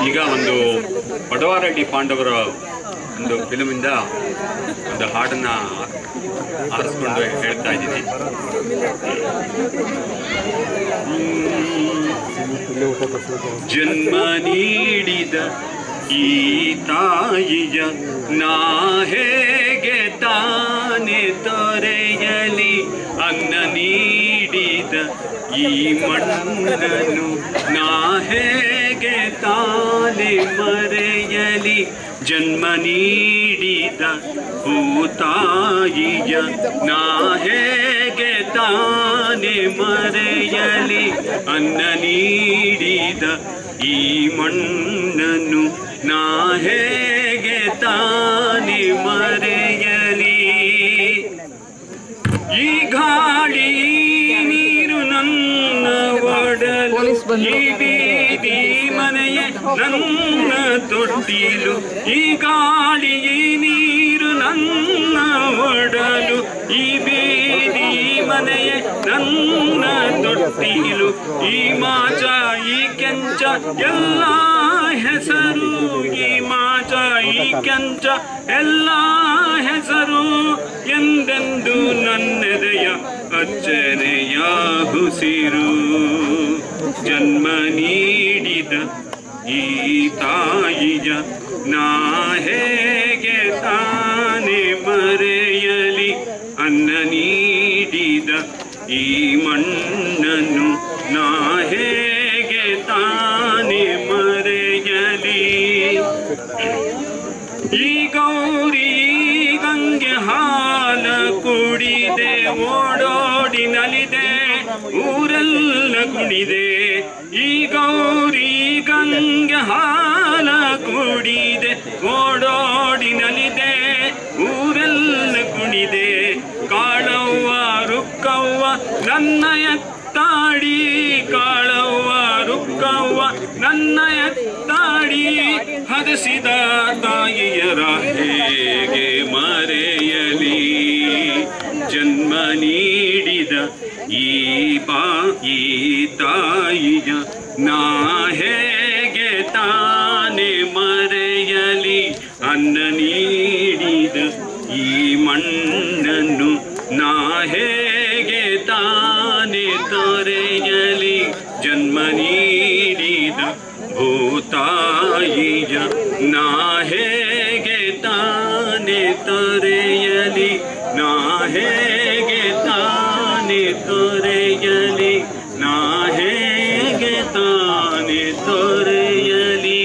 ಈಗ ಒಂದು ಪಡವಾರೆಡ್ಡಿ ಪಾಂಡವರ ಒಂದು ಫಿಲ್ಮಿಂದ ಒಂದು ಹಾಡನ್ನು ಆರಿಸ್ಕೊಂಡು ಹೇಳ್ತಾ ಇದ್ದೀನಿ. ಜನ್ಮ ನೀಡಿದ ಈ ತಾಯಿಯ ನಾ ಹೇಗೆ ತಾನೆ ತೊರೆಯಲಿ, ಅನ್ನ ನೀಡಿದ ಈ ಮಣ್ಣನ್ನು ನಾ ಹೇಗೆ ತಾನೆ ಮರೆಯಲಿ. ಜನ್ಮ ನೀಡಿದ ಭೂತಾಯಿಯ ನಾ ಹೇಗೆ ತಾನೆ ಮರೆಯಲಿ, ಅನ್ನ ನೀಡಿದ ಈ ಮಣ್ಣನ್ನು ನಾ ಹೇಗೆ ತಾನೆ ಮರೆಯಲಿ. ಈ ಗಾಳಿ ನೀರು ನನ್ನ ಒಡಲು, ಈ ಬೀದಿ ಮನೆಯೇ ನನ್ನ ತೊಟ್ಟಿಲು. ಈ ಗಾಳಿ ನೀರು ನನ್ನ ಒಡಲು, ಈ ಬೀದಿ ಮನೆಯೇ ನನ್ನ ತೊಟ್ಟಿಲು. ಈ ಮಾಚ ಈ ಕೆಂಚ ಎಲ್ಲ ಹೆಸರು, ಈ ಮಾಚ ಈ ಕೆಂಚ ಎಲ್ಲ ಹೆಸರು. ಎಂದೆಂದು ನನ್ನೆದೆಯ ಅಚ್ಚನೆಯ ಹುಸಿರು. ಜನ್ಮ ನೀಡಿದ ಈ ತಾಯಿಯ ನಾ ಹೇಗೆ ತಾನೆ ಮರೆಯಲಿ, ಅನ್ನ ನೀಡಿದ ಈ ಮಣ್ಣನ್ನು ನಾ ಹೇಗೆ ತಾನೆ ಮರೆಯಲಿ. ಈ ಗೌರಿ ಗಂಗೆ ಹಾಲ ಕುಡಿದೆ, ಓಡೋಡಿ ನಲಿದೆ, ಊರೆಲ್ಲ ಕುಣಿದೆ. ಈ ಗೌರಿ ಗಂಗೆ ಹಾಲ ಕುಡಿದೆ, ಓಡೋಡಿ ನಲಿದೆ, ಊರೆಲ್ಲ ಕುಣಿದೆ. ಕಾಳವ್ವ ರುಕ್ಕವ್ವ ನನ್ನ ಎತ್ತಾಡಿ, ಕಾಳವ್ವ ರುಕ್ಕವ್ವ ನನ್ನ ಎತ್ತಾಡಿ. ಹದಸಿದ ತಾಯಿಯರ ಹೇಗೆ ಮರೆಯಲಿ. ಜನ್ಮ ನೀಡಿದ ಈ ತಾಯಿಯ ನಾ ಹೇಗೆ ತಾನೆ ಮರೆಯಲಿ. ಅನ್ನ ನೀಡಿದ ಈ ಮಣ್ಣನ್ನು ನಾ ಹೇಗೆ ತಾನೆ ತೊರೆಯಲಿ. ಜನ್ಮ ನೀಡಿದ ಭೂತಾಯಿಯ ನಾ ಹೇಗೆ ತಾನೆ ತೊರೆಯಲಿ, ನಾ ಹೇಗೆ ತಾನೆ ತೊರೆಯಲಿ, ನಾ ಹೇಗೆ ತಾನೆ ತೊರೆಯಲಿ.